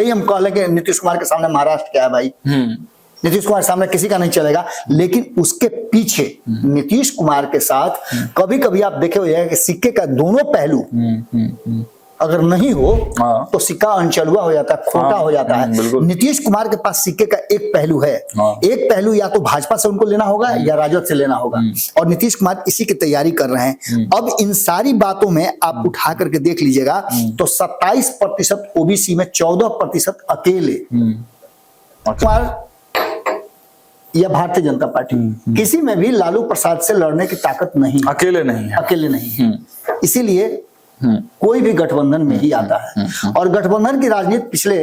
ही हम कह लें कि नीतीश कुमार के सामने महाराष्ट्र क्या है भाई, नीतीश कुमार सामने किसी का नहीं चलेगा। लेकिन उसके पीछे नीतीश कुमार के साथ कभी कभी आप देखे हुए कि सिक्के का दोनों पहलू अगर नहीं हो तो सिक्का अनचलुआ हो जाता है, खोटा हो जाता है। नीतीश कुमार के पास सिक्के का एक पहलू है, एक पहलू या तो भाजपा से उनको लेना होगा या राजद से लेना होगा, और नीतीश कुमार इसी की तैयारी कर रहे हैं। अब इन सारी बातों में आप उठा करके देख लीजिएगा तो 27% ओबीसी में 14% अकेले कुमार या भारतीय जनता पार्टी, किसी में भी लालू प्रसाद से लड़ने की ताकत नहीं, अकेले नहीं है, अकेले नहीं है। इसीलिए कोई भी गठबंधन में ही आता है। और गठबंधन की राजनीति पिछले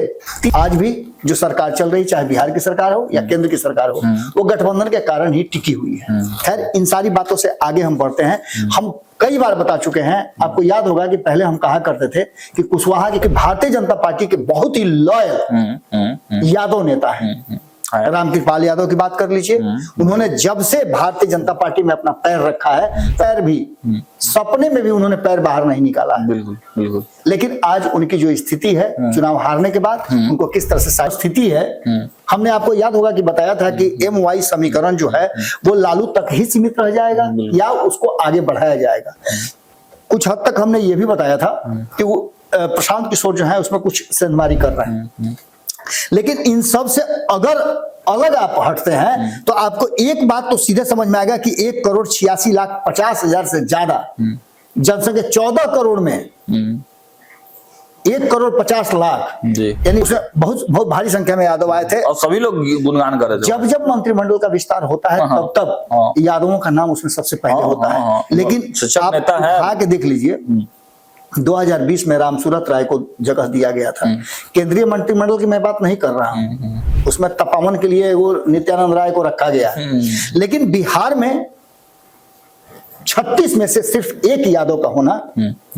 आज भी जो सरकार चल रही, चाहे बिहार की सरकार हो या केंद्र की सरकार हो, वो गठबंधन के कारण ही टिकी हुई है। खैर, इन सारी बातों से आगे हम बढ़ते हैं। हम कई बार बता चुके हैं, आपको याद होगा कि पहले हम कहा करते थे कि कुशवाहा की भारतीय जनता पार्टी के बहुत ही लॉयल यादव नेता है। रामकृपाल यादव की बात कर लीजिए, उन्होंने जब से भारतीय जनता पार्टी में अपना पैर रखा है, पैर भी सपने में भी उन्होंने पैर बाहर नहीं निकाला है। बिल्कुल बिल्कुल। लेकिन आज उनकी जो स्थिति है चुनाव हारने के बाद, उनको किस तरह से स्थिति है, हमने आपको याद होगा कि बताया था कि MY समीकरण जो है वो लालू तक ही सीमित रह जाएगा या उसको आगे बढ़ाया जाएगा। कुछ हद तक हमने ये भी बताया था कि वो प्रशांत किशोर जो है उसमें कुछ सेंधमारी कर रहे हैं। लेकिन इन सब से अगर अलग आप हटते हैं तो आपको एक बात तो सीधे समझ में आएगा कि 1,86,50,000 से ज्यादा जनसंख्या, 14 करोड़ में 1,50,00,000 यानी उसमें बहुत बहुत भारी संख्या में यादव आए थे और सभी लोग गुणगान कर रहे थे। जब जब मंत्रिमंडल का विस्तार होता है तब तब यादवों का नाम उसमें सबसे पहले होता है। लेकिन आप उठा के देख लीजिए, 2020 में रामसूरत राय को जगह दिया गया था। केंद्रीय मंत्रिमंडल की मैं बात नहीं कर रहा हूं, उसमें तपावन के लिए वो नित्यानंद राय को रखा गया है। लेकिन बिहार में 36 में से सिर्फ एक यादव का होना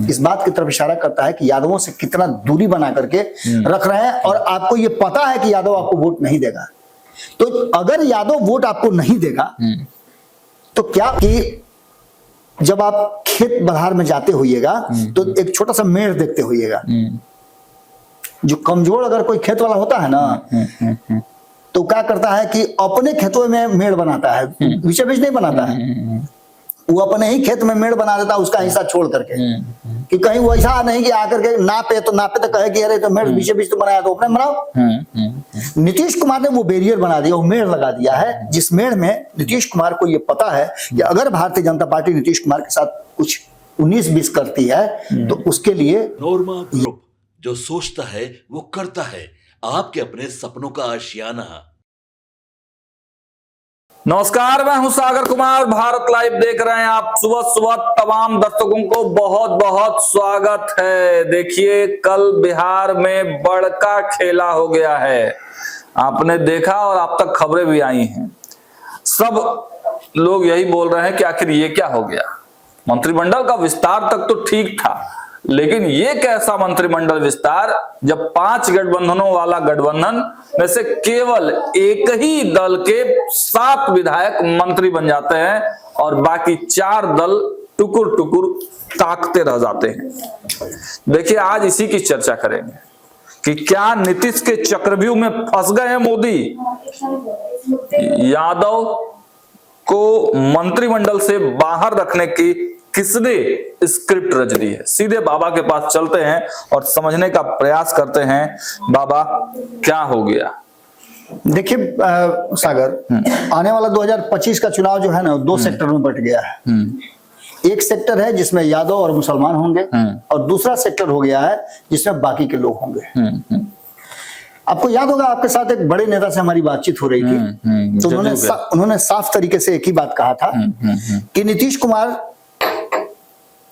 इस बात की तरफ इशारा करता है कि यादवों से कितना दूरी बना करके रख रहे हैं। और आपको ये पता है कि यादव आपको वोट नहीं देगा, तो अगर यादव वोट आपको नहीं देगा तो क्या कि जब आप खेत बधार में जाते होइएगा तो एक छोटा सा मेड़ देखते होइएगा, जो कमजोर अगर कोई खेत वाला होता है ना तो क्या करता है कि अपने खेतों में मेड़ बनाता है, बीचे बीच नहीं बनाता है, वो अपने ही खेत में मेड़ बना देता है उसका हिस्सा छोड़ करके, कि कहीं वो ऐसा नहीं कि आकर के नापे तो कहे कि अरे तो मेड़ बीचे बीच तो बनाया तो अपने बनाओ। नीतीश कुमार ने वो बैरियर बना दिया, वो मेड़ लगा दिया है, जिस मेड़ में नीतीश कुमार को ये पता है कि अगर भारतीय जनता पार्टी नीतीश कुमार के साथ कुछ 19-20 करती है तो उसके लिए नोरमा ग्रुप जो सोचता है वो करता है, आपके अपने सपनों का आशियाना। नमस्कार, मैं हूं सागर कुमार, भारत लाइव देख रहे हैं आप। सुबह सुबह तमाम दर्शकों को बहुत बहुत स्वागत है। देखिए, कल बिहार में बड़का खेला हो गया है, आपने देखा और आप तक खबरें भी आई हैं। सब लोग यही बोल रहे हैं कि आखिर ये क्या हो गया। मंत्रिमंडल का विस्तार तक तो ठीक था, लेकिन ये कैसा मंत्रिमंडल विस्तार जब 5 गठबंधनों वाला गठबंधन में से केवल एक ही दल के 7 विधायक मंत्री बन जाते हैं और बाकी 4 दल टुकुर टुकुर ताकते रह जाते हैं। देखिए, आज इसी की चर्चा करेंगे कि क्या नीतीश के चक्रव्यूह में फंस गए हैं मोदी। यादव को मंत्रिमंडल से बाहर रखने की किसने स्क्रिप्ट रच दी है। सीधे बाबा के पास चलते हैं और समझने का प्रयास करते हैं, बाबा क्या हो गया। देखिए सागर, आने वाला 2025 का चुनाव जो है ना 2 सेक्टर में बट गया है। एक सेक्टर है जिसमें यादव और मुसलमान होंगे और दूसरा सेक्टर हो गया है जिसमें बाकी के लोग होंगे। आपको याद होगा, आपके साथ एक बड़े नेता से हमारी बातचीत हो रही थी, तो उन्होंने साफ तरीके से एक ही बात कहा था कि नीतीश कुमार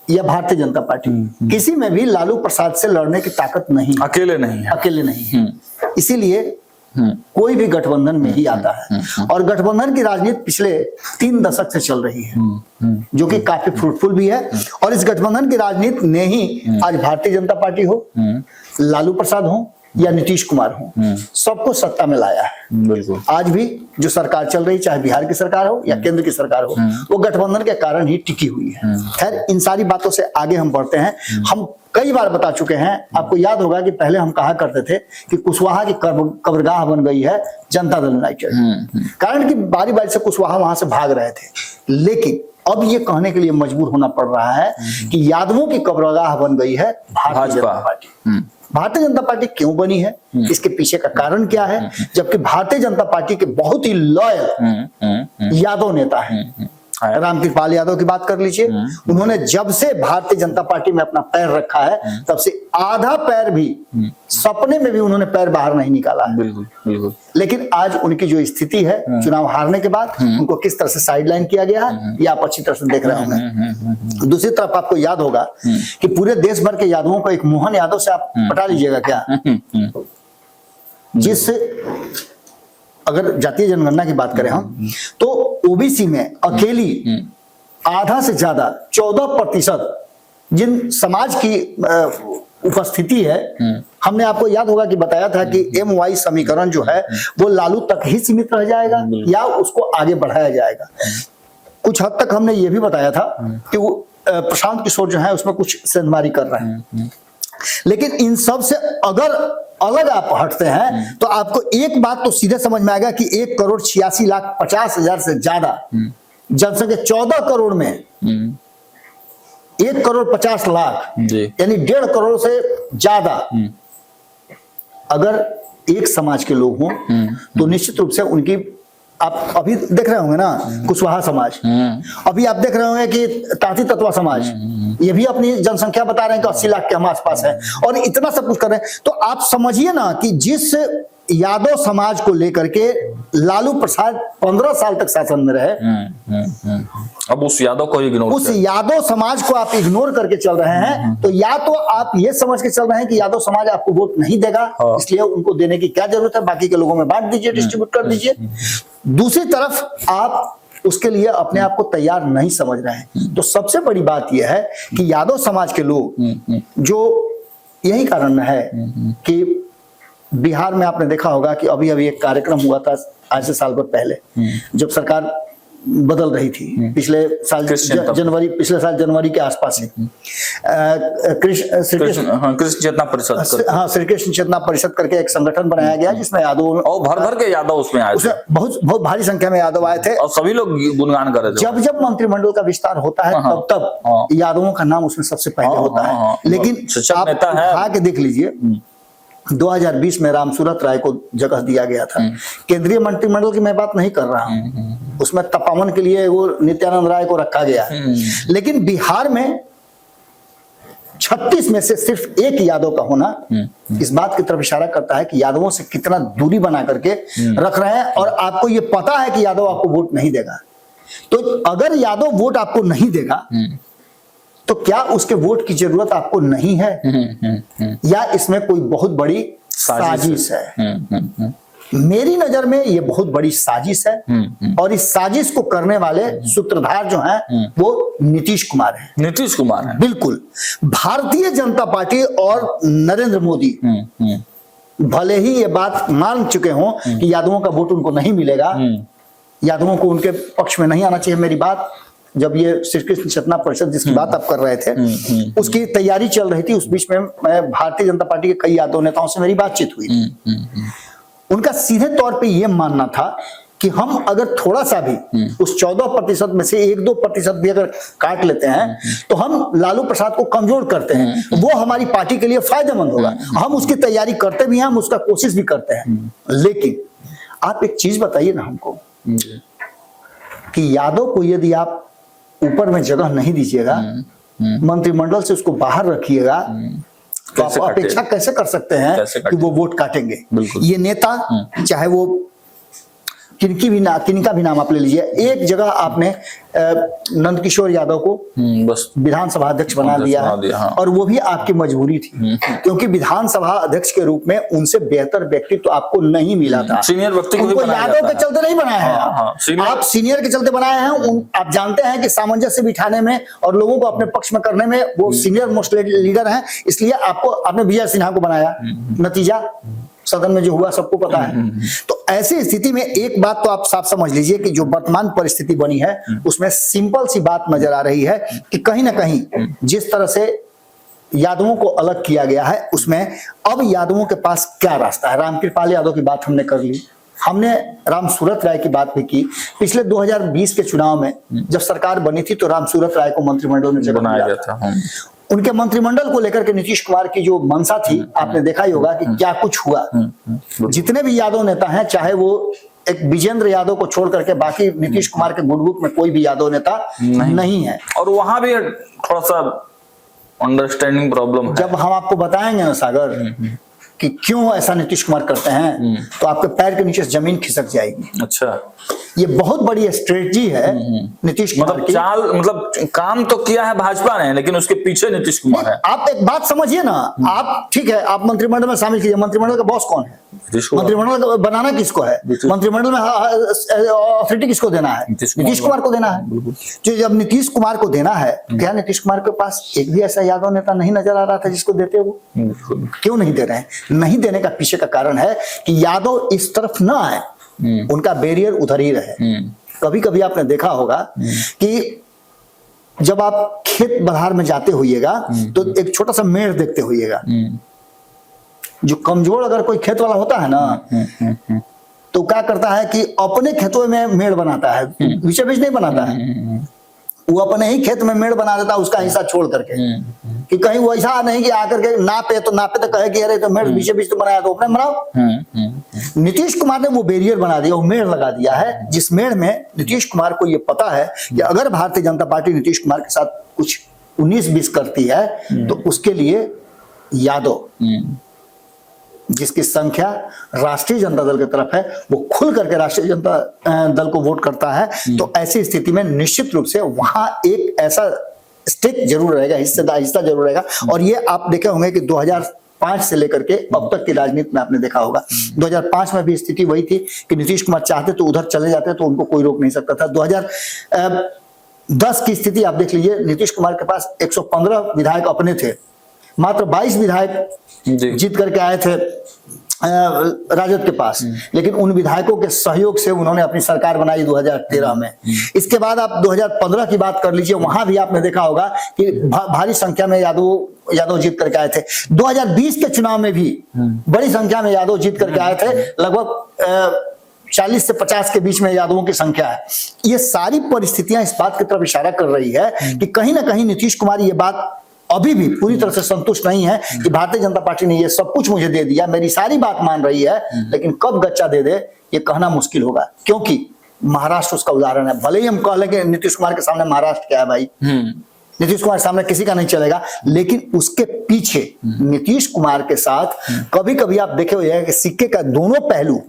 या भारतीय जनता पार्टी, किसी में भी लालू प्रसाद से लड़ने की ताकत नहीं, अकेले नहीं है, अकेले नहीं है। इसीलिए कोई भी गठबंधन में ही आता है। और गठबंधन की राजनीति पिछले 3 दशक से चल रही है, जो कि काफी फ्रूटफुल भी है। और इस गठबंधन की राजनीति ने ही आज भारतीय जनता पार्टी हो, लालू प्रसाद हो या नीतीश कुमार हो, सबको सत्ता में लाया है। बिल्कुल। आज भी जो सरकार चल रही, चाहे बिहार की सरकार हो या केंद्र की सरकार हो, वो गठबंधन के कारण ही टिकी हुई है। खैर, इन सारी बातों से आगे हम बढ़ते हैं। हम कई बार बता चुके हैं, आपको याद होगा कि पहले हम कहा करते थे कि कुशवाहा की कब्रगाह बन गई है जनता दल यूनाइटेड, कारण कि बारी बारी से कुशवाहा वहां से भाग रहे थे। लेकिन अब ये कहने के लिए मजबूर होना पड़ रहा है कि यादवों की कब्रगाह बन गई है भारतीय जनता पार्टी। भारतीय जनता पार्टी क्यों बनी है, इसके पीछे का कारण क्या है, जबकि भारतीय जनता पार्टी के बहुत ही लॉयल यादव नेता हैं। रामकृपाल यादव की बात कर लीजिए, उन्होंने जब से भारतीय जनता पार्टी में अपना पैर रखा है, तब से आधा पैर भी, सपने में भी उन्होंने पैर बाहर नहीं निकाला है। बिल्कुल बिल्कुल। लेकिन आज उनकी जो स्थिति है, चुनाव हारने के बाद उनको किस तरह से साइडलाइन किया गया है, ये आप अच्छी तरह से देख रहे होंगे। दूसरी तरफ आपको याद होगा कि पूरे देश भर के यादवों को एक मोहन यादव से आप पटा लीजिएगा क्या, जिससे अगर जातीय जनगणना की बात करें हम, तो ओबीसी में अकेली आधा से ज्यादा 14% जिन समाज की उपस्थिति है, हमने आपको याद होगा कि बताया था कि MY समीकरण जो है वो लालू तक ही सीमित रह जाएगा या उसको आगे बढ़ाया जाएगा। कुछ हद तक हमने ये भी बताया था कि वो प्रशांत किशोर जो है उसमें कुछ सेंधमारी कर रहे हैं। लेकिन इन सब से अगर अलग आप हटते हैं तो आपको एक बात तो सीधे समझ में आएगा कि 1,86,50,000 से ज्यादा जनसंख्या, 14 करोड़ में 1,50,00,000 यानी 1.5 करोड़ से ज्यादा अगर एक समाज के लोग हों, तो निश्चित रूप से उनकी, आप अभी देख रहे होंगे ना कुशवाहा समाज, अभी आप देख रहे होंगे कि तांती तत्वा समाज, ये भी अपनी जनसंख्या बता रहे हैं कि 80 लाख के हम आसपास है, और इतना सब कुछ कर रहे हैं। तो आप समझिए ना कि जिस यादव समाज को लेकर के लालू प्रसाद 15 साल तक शासन में रहे, अब उस यादव को इग्नोर, उस यादव समाज को आप इग्नोर करके चल रहे हैं, तो या तो आप ये समझ के चल रहे हैं कि यादव समाज आपको वोट नहीं देगा, इसलिए उनको देने की क्या जरूरत है, बाकी के लोगों में बांट दीजिए, डिस्ट्रीब्यूट कर दीजिए। दूसरी तरफ आप उसके लिए अपने आप को तैयार नहीं समझ रहे हैं। तो सबसे बड़ी बात यह है कि यादव समाज के लोग, जो यही कारण है कि बिहार में आपने देखा होगा कि अभी अभी एक कार्यक्रम हुआ था आज से साल भर पहले, जब सरकार बदल रही थी, पिछले साल जनवरी के आसपास से कृष्ण चेतना परिषद, हाँ, श्री कृष्ण चेतना परिषद करके एक संगठन बनाया गया जिसमें यादव और भर भर के यादव उसमें आए थे, बहुत भारी संख्या में यादव आए थे, और सभी लोग गुणगान कर रहे थे। जब जब मंत्रिमंडल का विस्तार होता है तब यादवों का नाम उसमें सबसे पहले होता है। लेकिन आप उठा के देख लीजिए, 2020 में रामसूरत राय को जगह दिया गया था। केंद्रीय मंत्रिमंडल की मैं बात नहीं कर रहा हूं, उसमें तपावन के लिए वो नित्यानंद राय को रखा गया। लेकिन बिहार में 36 में से सिर्फ एक यादव का होना इस बात की तरफ इशारा करता है कि यादवों से कितना दूरी बना करके रख रहे हैं, और आपको ये पता है कि यादव आपको वोट नहीं देगा। तो अगर यादव वोट आपको नहीं देगा तो क्या उसके वोट की जरूरत आपको नहीं है, या इसमें कोई बहुत बड़ी साजिश है? मेरी नजर में ये बहुत बड़ी साजिश है, और इस साजिश को करने वाले सूत्रधार जो हैं वो नीतीश कुमार हैं। नीतीश कुमार है, बिल्कुल। भारतीय जनता पार्टी और नरेंद्र मोदी भले ही ये बात मान चुके हों कि यादवों का वोट उनको नहीं मिलेगा, यादवों को उनके पक्ष में नहीं आना चाहिए। मेरी बात, जब ये श्री कृष्ण चेतना परिषद जिसकी बात आप कर रहे थे, उसकी तैयारी चल रही थी, उस बीच में मैं भारतीय जनता पार्टी के कई यादव नेताओं से मेरी बातचीत हुई थी। उनका सीधे तौर पे ये मानना था कि हम अगर थोड़ा सा भी उस 14% में से 1-2% भी अगर काट लेते हैं तो हम लालू प्रसाद को कमजोर करते हैं, वो हमारी पार्टी के लिए फायदेमंद होगा। हम उसकी तैयारी करते भी हैं, हम उसका कोशिश भी करते हैं। लेकिन आप एक चीज बताइए ना हमको कि यादव को यदि आप ऊपर में जगह नहीं दीजिएगा, मंत्रिमंडल से उसको बाहर रखिएगा, तो आप अपेक्षा कैसे कर सकते हैं कि वो वोट काटेंगे? ये नेता, चाहे वो किनका भी नाम आप ले लीजिए, एक जगह आपने नंदकिशोर यादव को बस विधानसभा अध्यक्ष बना दिया है, हाँ। और वो भी आपकी मजबूरी थी, क्योंकि विधानसभा अध्यक्ष के रूप में उनसे बेहतर व्यक्ति तो आपको नहीं मिला था। सीनियर व्यक्ति को यादव के चलते नहीं बनाया है, आप सीनियर के चलते बनाए हैं। आप जानते हैं कि सामंजस्य बिठाने में और लोगों को अपने पक्ष में करने में वो सीनियर मोस्ट लीडर हैं, इसलिए आपने विजय सिन्हा को बनाया। नतीजा सदन में जो हुआ सबको पता है। तो ऐसी स्थिति में एक बात तो आप साफ समझ लीजिए कि जो वर्तमान परिस्थिति बनी है उसमें सिंपल सी बात नजर आ रही है कि कहीं ना कहीं जिस तरह से यादवों को अलग किया गया है, उसमें अब यादवों के पास क्या रास्ता है। रामकृपाल यादव की बात हमने कर ली, हमने राम सूरत राय की बात भी की। पिछले 2020 के चुनाव में जब सरकार बनी थी तो राम सूरत राय को मंत्रिमंडल में जगह बनाया गया था। उनके मंत्रिमंडल को लेकर के नीतीश कुमार की जो मंशा थी, आपने देखा ही होगा कि क्या कुछ हुआ। जितने भी यादव नेता हैं, चाहे वो एक विजेंद्र यादव को छोड़ करके बाकी नीतीश कुमार के गुट ग्रुप में कोई भी यादव नेता नहीं है। और वहां भी थोड़ा सा अंडरस्टैंडिंग प्रॉब्लम है। जब हम आपको बताएंगे ना सागर कि क्यों ऐसा नीतीश कुमार करते हैं, तो आपके पैर के नीचे से जमीन खिसक जाएगी। अच्छा, ये बहुत बड़ी स्ट्रेटजी है नीतीश कुमार की। चाल, मतलब काम तो किया है भाजपा ने, लेकिन उसके पीछे नीतीश कुमार है। आप एक बात समझिए ना, आप ठीक है, आप मंत्रिमंडल में शामिल कीजिए, मंत्रिमंडल का बॉस कौन है? मंत्रिमंडल बनाना किसको है? मंत्रिमंडल में अथॉरिटी किसको देना है? नीतीश कुमार को देना है। जो जब नीतीश कुमार को देना है, क्या नीतीश कुमार के पास एक भी ऐसा यादव नेता नहीं नजर आ रहा था जिसको देते? वो क्यों नहीं दे रहे हैं? नहीं देने का पीछे का कारण है कि यादव इस तरफ ना आए, उनका बैरियर उधर ही रहे। कभी कभी आपने देखा होगा कि जब आप खेत बधार में जाते होइएगा तो एक छोटा सा मेड़ देखते होइएगा। जो कमजोर अगर कोई खेत वाला होता है ना, तो क्या करता है कि अपने खेतों में मेड़ बनाता है, बीचों बीच नहीं बनाता है। वो अपने ही खेत में मेड़ बना देता है, उसका हिस्सा छोड़ करके, कि कहीं वो ऐसा नहीं कि आकर के नापे तो कहे कि अरे तो मेड़ बीचे बीच तो बनाया, तो अपने बनाओ। नीतीश कुमार ने वो बैरियर बना दिया, वो मेड़ लगा दिया है, जिस मेड़ में नीतीश कुमार को ये पता है कि अगर भारतीय जनता पार्टी नीतीश कुमार के साथ कुछ 19-20 करती है तो उसके लिए यादव, जिसकी संख्या राष्ट्रीय जनता दल की तरफ है, वो खुल करके राष्ट्रीय जनता दल को वोट करता है। तो ऐसी स्थिति में निश्चित रूप से वहां एक ऐसा स्टेक जरूर रहेगा, हिस्सा जरूर रहेगा। और ये आप देखे होंगे कि 2005 से लेकर के अब तक की राजनीति में आपने देखा होगा, 2005 में भी स्थिति वही थी कि नीतीश कुमार चाहते तो उधर चले जाते, तो उनको कोई रोक नहीं सकता था। 2010 की स्थिति आप देख लीजिए, नीतीश कुमार के पास 115 विधायक अपने थे, मात्र 22 विधायक जीत करके आए थे राजद के पास, लेकिन उन विधायकों के सहयोग से उन्होंने अपनी सरकार बनाई 2013 में। इसके बाद आप 2015 की बात कर लीजिए, वहां भी आपने देखा होगा कि भारी संख्या में यादव जीत करके आए थे। 2020 के चुनाव में भी बड़ी संख्या में यादव जीत करके आए थे, लगभग 40 से 50 के बीच में यादवों की संख्या है। ये सारी परिस्थितियां इस बात की तरफ इशारा कर रही है कि कहीं ना कहीं नीतीश कुमार ये बात अभी भी पूरी तरह से संतुष्ट नहीं है कि भारतीय जनता पार्टी ने ये सब कुछ मुझे दे दिया, मेरी सारी बात मान रही है, लेकिन कब गच्चा दे दे ये कहना मुश्किल होगा। क्योंकि महाराष्ट्र उसका उदाहरण है। भले ही हम कह लें कि नीतीश कुमार के सामने महाराष्ट्र क्या है भाई, नीतीश कुमार के सामने किसी का नहीं चलेगा, लेकिन उसके पीछे नीतीश कुमार के साथ कभी कभी आप देखे हुए कि सिक्के का दोनों पहलू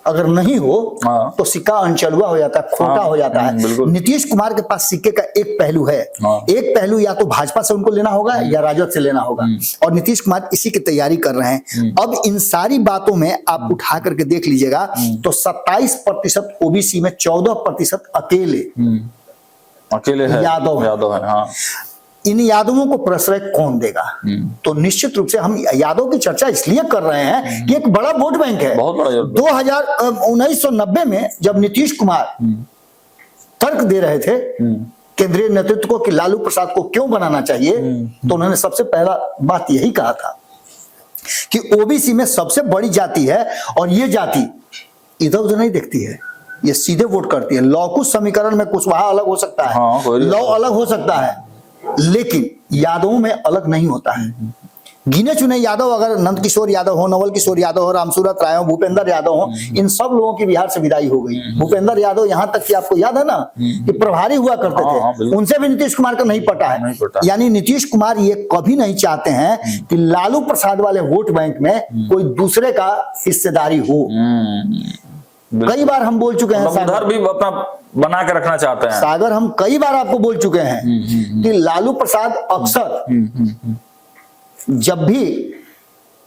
अगर नहीं हो तो सिक्का अनचलुआ हो जाता है, खोटा हो जाता है। नीतीश कुमार के पास सिक्के का एक पहलू है, एक पहलू या तो भाजपा से उनको लेना होगा या राजद से लेना होगा, और नीतीश कुमार इसी की तैयारी कर रहे हैं। अब इन सारी बातों में आप उठा करके देख लीजिएगा तो 27% ओबीसी में 14% अकेले यादव है। हाँ। इन यादवों को प्रश्रय कौन देगा? तो निश्चित रूप से हम यादव की चर्चा इसलिए कर रहे हैं कि एक बड़ा वोट बैंक है। बहुत बड़ा 1990 में जब नीतीश कुमार तर्क दे रहे थे केंद्रीय नेतृत्व को कि लालू प्रसाद को क्यों बनाना चाहिए, तो उन्होंने सबसे पहला बात यही कहा था कि ओबीसी में सबसे बड़ी जाति है और ये जाति इधर उधर नहीं देखती है, ये सीधे वोट करती है। लौ कुछ समीकरण में कुशवाहा अलग हो सकता है, लौ अलग हो सकता है, लेकिन यादवों में अलग नहीं होता है। गिने चुने यादव, अगर नंदकिशोर यादव हो, नवल किशोर यादव हो, रामसूरत राय हो, भूपेंद्र यादव हो, इन सब लोगों की बिहार से विदाई हो गई। भूपेंद्र यादव यहाँ तक कि आपको याद है ना कि प्रभारी हुआ करते थे, उनसे भी नीतीश कुमार का नहीं पटा है। यानी नीतीश कुमार ये कभी नहीं चाहते हैं कि लालू प्रसाद वाले वोट बैंक में कोई दूसरे का हिस्सेदारी हो। कई बार हम बोल चुके हैं मतलब उधर भी अपना बना के रखना चाहते हैं। सागर, हम कई बार आपको बोल चुके हैं कि लालू प्रसाद अक्सर जब भी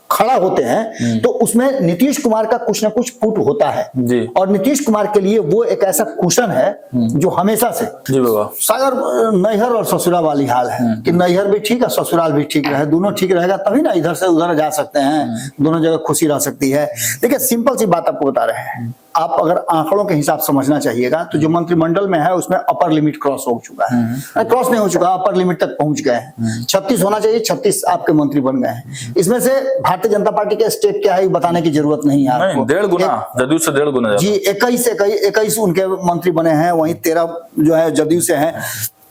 खड़ा होते हैं तो उसमें नीतीश कुमार का कुछ ना कुछ पुट होता है जी। और नीतीश कुमार के लिए वो एक ऐसा कुशन है जो हमेशा से जी बाबा। सागर नैहर और ससुराल वाली हाल है कि नैहर भी ठीक है, ससुराल भी ठीक रहे, दोनों ठीक रहेगा तभी ना इधर से उधर जा सकते हैं, दोनों जगह खुशी रह सकती है। देखिए सिंपल सी बात आपको बता रहे हैं, आप अगर आंकड़ों के हिसाब समझना चाहिएगा तो जो मंत्रिमंडल में है उसमें अपर लिमिट क्रॉस हो चुका है, क्रॉस नहीं हो चुका, अपर लिमिट तक पहुंच गए हैं। 36 होना चाहिए, 36 आपके मंत्री बन गए हैं। इसमें से भारतीय जनता पार्टी के स्टेट क्या है ये बताने की जरूरत नहीं है आपको। 1.5 गुना, जदयू से 1.5 गुना जी। 21 उनके मंत्री बने हैं, वहीं 13 जो है जदयू से हैं,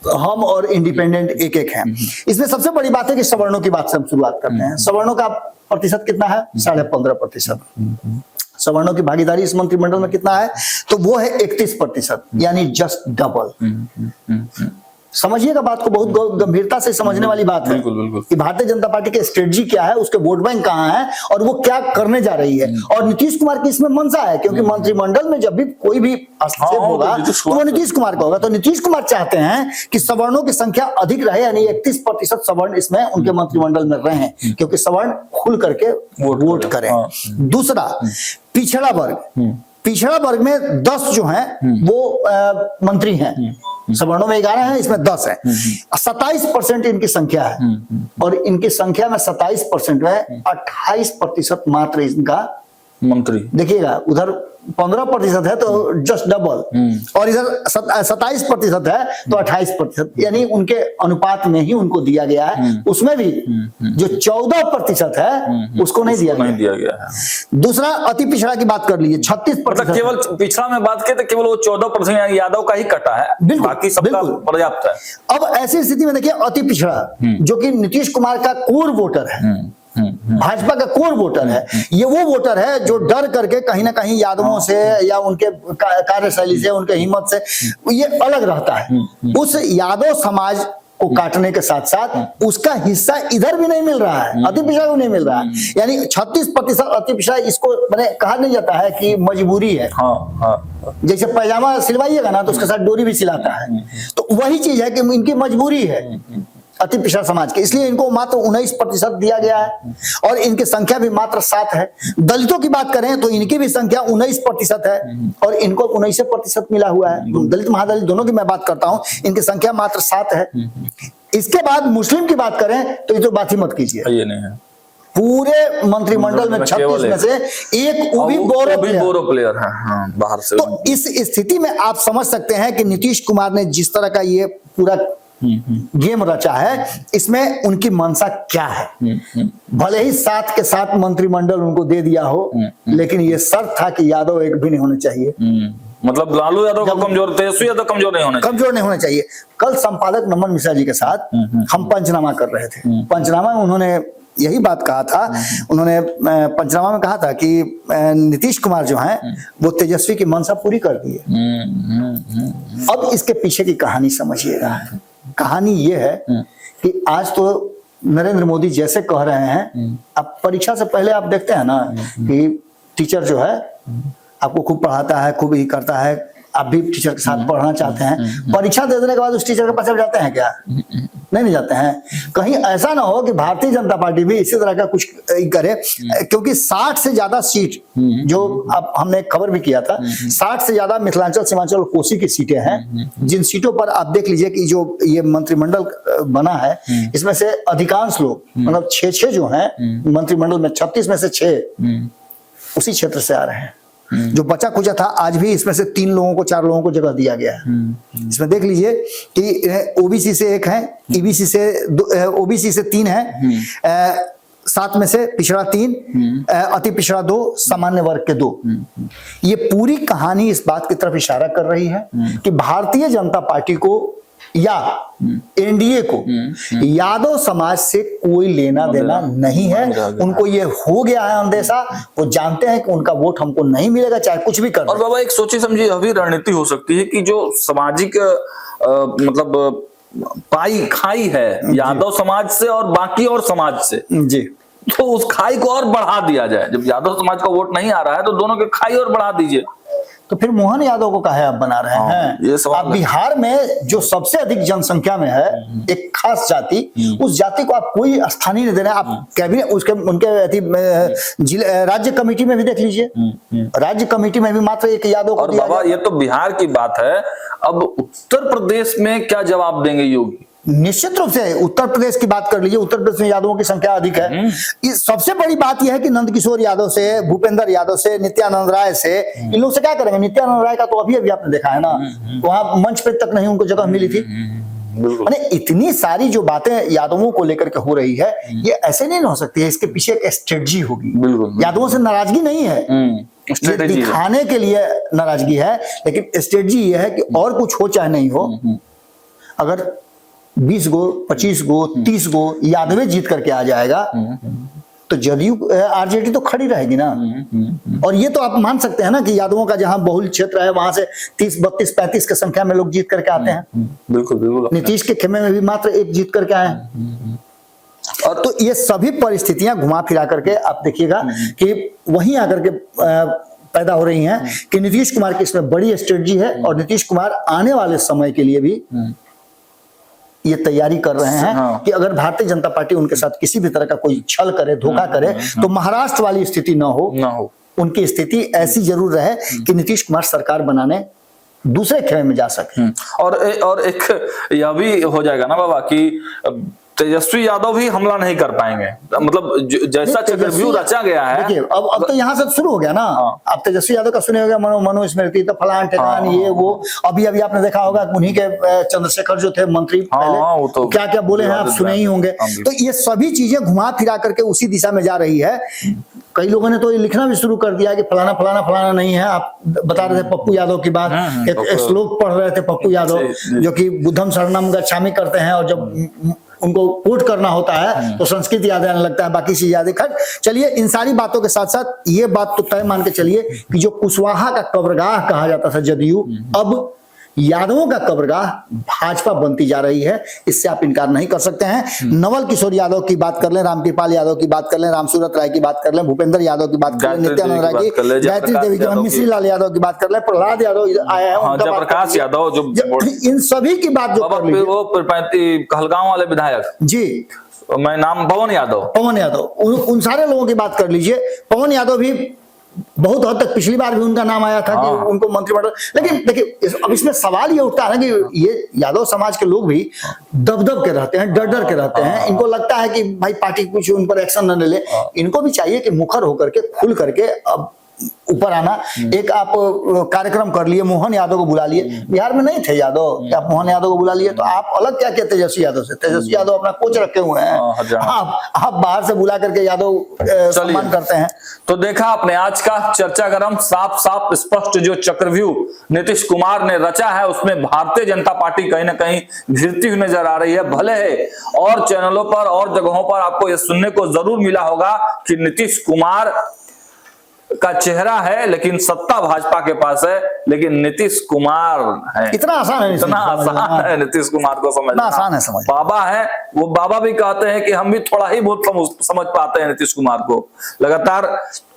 हम और इंडिपेंडेंट एक हैं। इसमें सबसे बड़ी बात है कि सवर्णों की बात से हम शुरुआत करते हैं। सवर्णों का प्रतिशत कितना है? 15.5%। सवर्णों की भागीदारी इस मंत्रिमंडल में कितना है? तो वो है 31%, यानी जस्ट डबल। समझिएगा बात को, बहुत गंभीरता से समझने वाली बात है। बिल्कुल बिल्कुल। कि भारतीय जनता पार्टी की स्ट्रेटजी क्या है, उसके वोट बैंक कहां है और वो क्या करने जा रही है, और नीतीश कुमार की इसमें मंशा है, क्योंकि मंत्रिमंडल में जब भी कोई भी हस्तक्षेप होगा तो वो नीतीश कुमार का होगा। तो नीतीश कुमार चाहते हैं कि सवर्णों की संख्या अधिक रहे, यानी 31% सवर्ण इसमें उनके मंत्रिमंडल में रहे, क्योंकि सवर्ण खुल करके वोट करें। दूसरा, पिछड़ा वर्ग, पिछड़ा वर्ग में 10 जो हैं वो मंत्री हैं, सवर्णों में 11 हैं, इसमें 10 है। 27% इनकी संख्या है, और इनकी संख्या में 27% में 28% मात्र इनका मंत्री। देखिएगा, उधर 15% है तो जस्ट डबल, और इधर 27% है तो 28%, यानी उनके अनुपात में ही उनको दिया गया है। उसमें भी जो 14% है उसको नहीं दिया गया है। दूसरा, अति पिछड़ा की बात कर लीजिए, 36%। केवल पिछड़ा में बात करें तो केवल वो 14% यानी यादव का ही कटा है, बाकी सबका पर्याप्त है। अब ऐसी स्थिति में देखिए, अति पिछड़ा जो कि नीतीश कुमार का कोर वोटर है, भाजपा का कोर वोटर है, ये वो वोटर है जो डर करके कहीं ना कहीं यादवों से या उनके कार्यशैली से, उनके हिम्मत से ये अलग रहता है। उस यादव समाज को काटने के साथ साथ उसका हिस्सा इधर भी नहीं मिल रहा है, अति पिछड़ा को नहीं मिल रहा है। यानी 36% अति पिछड़ा, इसको मैंने कहा नहीं जाता है कि मजबूरी है। जैसे पैजामा सिलवाइएगा ना तो उसके साथ डोरी भी सिलाता है, तो वही चीज है कि इनकी मजबूरी है अति पिछड़ा समाज के, इसलिए इनको मात्र 19% दिया गया है, और इनकी संख्या भी मात्र 7 है। दलितों की बात करें तो इनकी भी संख्या 19% है, और इनको 19% मिला हुआ है। दलित महादलित दोनों की मैं बात करता हूं, इनकी संख्या मात्र 7 है। इसके बाद मुस्लिम की बात करें तो ये तो बात ही मत कीजिए, ये नहीं है। पूरे मंत्रिमंडल में 36 में से एक वो भी बोरो प्लेयर है बाहर से। तो इस स्थिति में आप समझ सकते हैं कि नीतीश कुमार ने जिस तरह का ये पूरा गेम रचा है, इसमें उनकी मंशा क्या है। भले ही 7 के 7 मंत्रिमंडल उनको दे दिया हो, लेकिन ये शर्त था कि यादव एक भी नहीं होने चाहिए। मतलब लालू यादव का कमजोर, तेजस्वी यादव कमजोर नहीं होने चाहिए। कल संपादक नमन मिश्रा जी के साथ हम पंचनामा कर रहे थे। पंचनामा में उन्होंने यही बात कहा था, उन्होंने पंचनामा में कहा था कि नीतीश कुमार जो हैं वो तेजस्वी की मंशा पूरी कर दी है। अब इसके पीछे की कहानी समझिएगा। कहानी ये है कि आज तो नरेंद्र मोदी जैसे कह रहे हैं, अब परीक्षा से पहले आप देखते हैं ना कि टीचर जो है आपको खूब पढ़ाता है, खूब ही करता है, आप भी टीचर के साथ पढ़ना चाहते हैं। परीक्षा दे देने के बाद उस टीचर के पास जाते हैं क्या? नहीं जाते हैं। कहीं ऐसा ना हो कि भारतीय जनता पार्टी भी इसी तरह का कुछ करे, क्योंकि 60 से ज्यादा सीट, जो अब हमने खबर भी किया था, 60 से ज्यादा मिथिलांचल, सीमांचल, कोसी की सीटें हैं, जिन सीटों पर आप देख लीजिए कि जो ये मंत्रिमंडल बना है, इसमें से अधिकांश लोग, मतलब 6 जो हैं मंत्रिमंडल में, 36 में से 6 उसी क्षेत्र से आ रहे हैं। जो बचा कुचा था, आज भी इसमें से 3 लोगों को, 4 लोगों को जगह दिया गया है। इसमें देख लीजिए कि ओबीसी से 1 है, ईबीसी से ओबीसी से 3 है, 7 में से पिछड़ा 3, अति पिछड़ा 2, सामान्य वर्ग के 2। ये पूरी कहानी इस बात की तरफ इशारा कर रही है कि भारतीय जनता पार्टी को या एनडीए को यादव समाज से कोई लेना देना नहीं है। उनको ये हो गया है अंदेशा, वो जानते हैं कि उनका वोट हमको नहीं मिलेगा चाहे कुछ भी कर। और बाबा एक सोची समझी अभी रणनीति हो सकती है कि जो सामाजिक मतलब पाई खाई है यादव समाज से और बाकी और समाज से जी, तो उस खाई को और बढ़ा दिया जाए। जब यादव समाज का वोट नहीं आ रहा है तो दोनों के खाई और बढ़ा दीजिए। तो फिर मोहन यादव को काहे आप बना रहे ये हैं? सवाल आप है। बिहार में जो सबसे अधिक जनसंख्या में है एक खास जाति, उस जाति को आप कोई स्थानीय नहीं दे रहे हैं। आप कैबिनेट उसके उनके राज्य कमेटी में भी देख लीजिए, राज्य कमेटी में भी मात्र एक यादव को और दिया बाबा गया। ये तो बिहार की बात है, अब उत्तर प्रदेश में क्या जवाब देंगे योगी? निश्चित रूप से उत्तर प्रदेश की बात कर लीजिए, उत्तर प्रदेश में यादवों की संख्या अधिक है। इस सबसे बड़ी बात यह है कि नंदकिशोर यादव से, भूपेंद्र यादव से, नित्यानंद राय से, इन लोग से क्या करेंगे? नित्यानंद राय का तो अभी अभी आपने देखा है ना, वहां मंच पे तक नहीं उनको जगह मिली थी। माने इतनी सारी जो बातें यादवों को लेकर के हो रही है, ये ऐसे नहीं हो सकती है, इसके पीछे एक स्ट्रेटजी होगी। बिल्कुल। यादवों से नाराजगी नहीं है, ये स्ट्रेटेजी है। दिखाने के लिए नाराजगी है, लेकिन स्ट्रेटजी ये है कि और कुछ हो चाहे नहीं हो, अगर 20 गो 25 गो 30 गो यादवे जीत करके आ जाएगा तो जदयू आरजेडी तो खड़ी रहेगी ना। और ये तो आप मान सकते हैं ना कि यादवों का जहां बहुल क्षेत्र है वहां से 30 32 35 की संख्या में लोग जीत करके आते हैं। बिल्कुल बिल्कुल। नीतीश के खेमे में भी मात्र एक जीत करके आए हैं। और तो ये सभी परिस्थितियां घुमा फिरा करके आप देखिएगा कि वहीं आकर के पैदा हो रही हैं कि नीतीश कुमार की इसमें बड़ी स्ट्रेटजी है, और नीतीश कुमार आने वाले समय के लिए भी ये तैयारी कर रहे हैं कि अगर भारतीय जनता पार्टी उनके साथ किसी भी तरह का कोई छल करे, धोखा करे, तो महाराष्ट्र वाली स्थिति ना हो। उनकी स्थिति ऐसी जरूर रहे कि नीतीश कुमार सरकार बनाने दूसरे खेमे में जा सके। और एक यह भी हो जाएगा ना बाबा कि तेजस्वी यादव भी हमला नहीं कर पाएंगे, मतलब जैसा चक्रव्यूह रचा गया है। देखिए अब तो यहाँ से शुरू हो गया ना। अब तेजस्वी यादव का सुने होगा मनो स्मृति तो फलान ठिकान ये वो, अभी आपने देखा होगा उन्हीं के चंद्रशेखर जो थे मंत्री पहले, तो क्या क्या बोले हैं आप सुने ही होंगे। तो ये सभी चीजें घुमा फिरा करके उसी दिशा में जा रही है। कई लोगों ने तो ये लिखना भी शुरू कर दिया कि फलाना फलाना फलाना नहीं है। आप बता रहे थे पप्पू यादव की बात, एक श्लोक पढ़ रहे थे पप्पू यादव जो कि बुद्धम शरणम गच्छामि करते हैं, और जब उनको कोट करना होता है तो संस्कृत याद आने लगता है, बाकी चीज याद है। चलिए इन सारी बातों के साथ साथ ये बात तो तय मान के चलिए कि जो कुशवाहा का कब्रगाह कहा जाता था जदयू, अब यादवों का कब्रगाह भाजपा बनती जा रही है। इससे आप इनकार नहीं कर सकते हैं। नवल किशोर यादव की बात कर लें, रामकृपाल यादव की बात कर लें, रामसूरत राय की बात कर लें, भूपेंद्र यादव की बात कर लें, नित्यानंद राय की, गायत्री देवी की, मिश्री लाल यादव की बात कर लें, प्रहलाद यादव आया है, जयप्रकाश यादव, जो इन सभी की बात जो कर लीजिए, वो कहलगांव वाले विधायक जी, मैं नाम पवन यादव, उन सारे लोगों की बात कर लीजिए। पवन यादव भी बहुत हद तक पिछली बार भी उनका नाम आया था कि उनको मंत्रिमंडल, लेकिन देखिए अब इसमें सवाल ये उठता है ना कि ये यादव समाज के लोग भी दबदब के रहते हैं, डर के रहते हैं। इनको लगता है कि भाई पार्टी कुछ उन पर एक्शन न ले। इनको भी चाहिए कि मुखर होकर के खुल करके अब ऊपर आना। एक आप कार्यक्रम कर लिए, मोहन यादव को बुला लिए, बिहार में नहीं थे यादव, आप मोहन यादव को बुला लिए, तो आप अलग क्या कहते तेजस्वी यादव से? तेजस्वी यादव अपना कोच रखे हुए हैं, आप बाहर से बुला करके यादव सम्मान करते हैं। तो देखा आपने आज का चर्चा गरम, साफ साफ स्पष्ट जो चक्रव्यूह नीतीश कुमार ने रचा है उसमें भारतीय जनता पार्टी कहीं ना कहीं घिरती हुई नजर आ रही है। भले है और चैनलों पर और जगहों पर आपको यह सुनने को जरूर मिला होगा कि नीतीश कुमार का चेहरा है लेकिन सत्ता भाजपा के पास है, लेकिन नीतीश कुमार है। इतना आसान है, इतना आसान है नीतीश कुमार को समझना, आसान है समझ। बाबा है, वो बाबा भी कहते हैं कि हम भी थोड़ा ही बहुत समझ पाते हैं नीतीश कुमार को। लगातार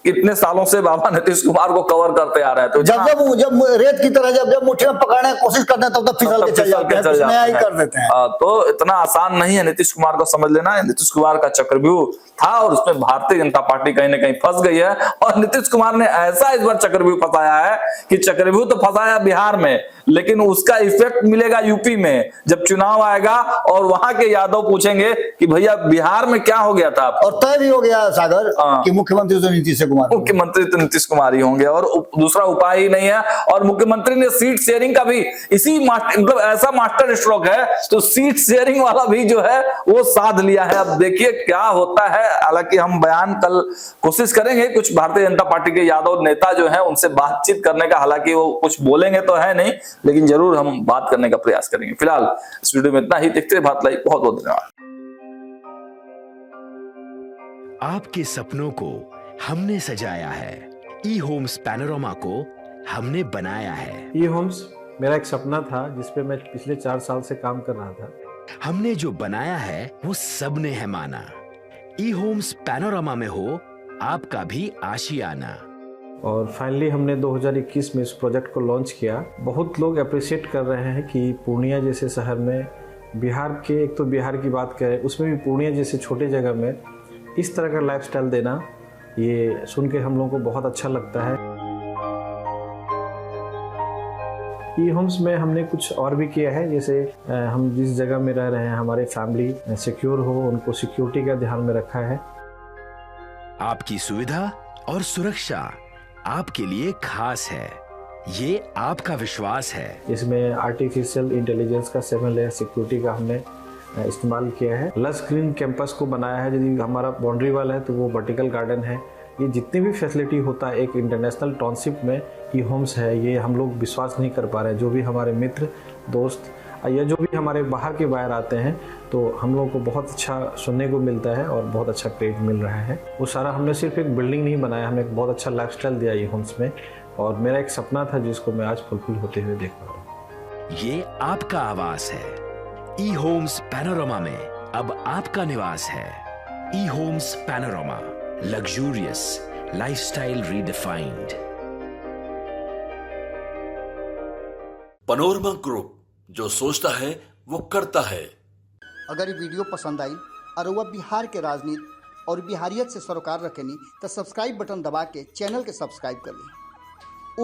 इतने सालों से बाबा नीतीश कुमार को कवर करते आ रहे हैं, तो जब रेत की तरह जब मुट्ठी में पकड़ने की कोशिश करते हैं तब फिसल के चल जाते हैं, कुछ नया ही कर देते हैं। तो इतना आसान नहीं है नीतीश कुमार को समझ लेना है। नीतीश कुमार का चक्रव्यूह था और उसमें भारतीय जनता पार्टी कहीं ना कहीं फंस गई है, और नीतीश कुमार ने ऐसा इस बार चक्रव्यूह फंसाया है कि चक्रव्यूह तो फंसाया बिहार में, लेकिन उसका इफेक्ट मिलेगा यूपी में। जब चुनाव आएगा और वहां के यादव पूछेंगे कि भैया बिहार में क्या हो गया था, और तय भी हो गया सागर कि मुख्यमंत्री तो नीतीश कुमार, मुख्यमंत्री तो नीतीश कुमार ही होंगे, और दूसरा उपाय ही नहीं है। और मुख्यमंत्री ने सीट शेयरिंग का भी इसी मतलब ऐसा मास्टर स्ट्रोक है, तो सीट शेयरिंग वाला भी जो है वो साध लिया है। अब देखिए क्या होता है। हालांकि हम बयान कल कोशिश करेंगे कुछ भारतीय जनता पार्टी के यादव नेता जो है उनसे बातचीत करने का, हालांकि वो कुछ बोलेंगे तो है नहीं, लेकिन जरूर हम बात करने का प्रयास करेंगे। फिलहाल इस वीडियो में इतना ही। देखते रहिए भारत लाइव। बहुत बहुत धन्यवाद। आपके सपनों को हमने सजाया है, ई होम्स पैनोरामा को हमने बनाया है। ई होम्स मेरा एक सपना था जिसपे मैं पिछले 4 साल से काम कर रहा था। हमने जो बनाया है वो सबने है माना। ई होम्स पैनोरामा में हो आपका भी आशियाना। और फाइनली हमने 2021 में इस प्रोजेक्ट को लॉन्च किया। बहुत लोग अप्रिशिएट कर रहे हैं कि पूर्णिया जैसे शहर में, बिहार के, एक तो बिहार की बात करें उसमें भी पूर्णिया जैसे छोटे जगह में इस तरह का लाइफस्टाइल देना, ये सुन के हम लोगों को बहुत अच्छा लगता है। ई होम्स में हमने कुछ और भी किया है, जैसे हम जिस जगह में रह रहे हैं हमारे फैमिली सिक्योर हो, उनको सिक्योरिटी का ध्यान में रखा है। आपकी सुविधा और सुरक्षा आपके लिए खास है, ये आपका विश्वास है। इसमें आर्टिफिशियल इंटेलिजेंस का 7 लेयर सिक्योरिटी का हमने इस्तेमाल किया है। लस ग्रीन कैंपस को बनाया है। यदि हमारा बाउंड्री वाल है तो वो वर्टिकल गार्डन है। ये जितनी भी फैसिलिटी होता है एक इंटरनेशनल टाउनशिप में, ई होम्स है, ये हम लोग विश्वास नहीं कर पा रहे हैं। जो भी हमारे मित्र दोस्त या जो भी हमारे बाहर के बाहर आते हैं तो हम लोगों को बहुत अच्छा सुनने को मिलता है और बहुत अच्छा क्रेडिट मिल रहा है। वो सारा हमने सिर्फ एक बिल्डिंग नहीं बनाया, हमने एक बहुत अच्छा लाइफस्टाइल दिया ई होम्स में, और मेरा एक सपना था जिसको मैं आज फुलफिल होते हुए देख पा रहा हूँ। ये आपका आवास है। ई होम्स पैनोरामा में अब आपका निवास है। E homes Panorama, luxurious lifestyle redefined. Panorama group, जो सोचता है वो करता है। अगर ये वीडियो पसंद आई और वह बिहार के राजनीति और बिहारियत से सरोकार रखेनी तो सब्सक्राइब बटन दबा के चैनल के सब्सक्राइब कर ली।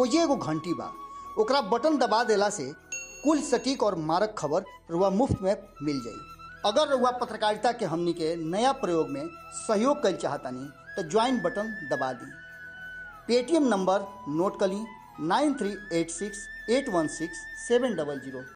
ओजे एगो घंटी बा, ओकरा बटन दबा देला से कुल सटीक और मारक खबर रुआ मुफ्त में मिल जाई। अगर रुआ पत्रकारिता के हमनी के नया प्रयोग में सहयोग कर चाहतानी तो ज्वाइन बटन दबा दी। पेटीएम नंबर नोट कर ली 9386816700।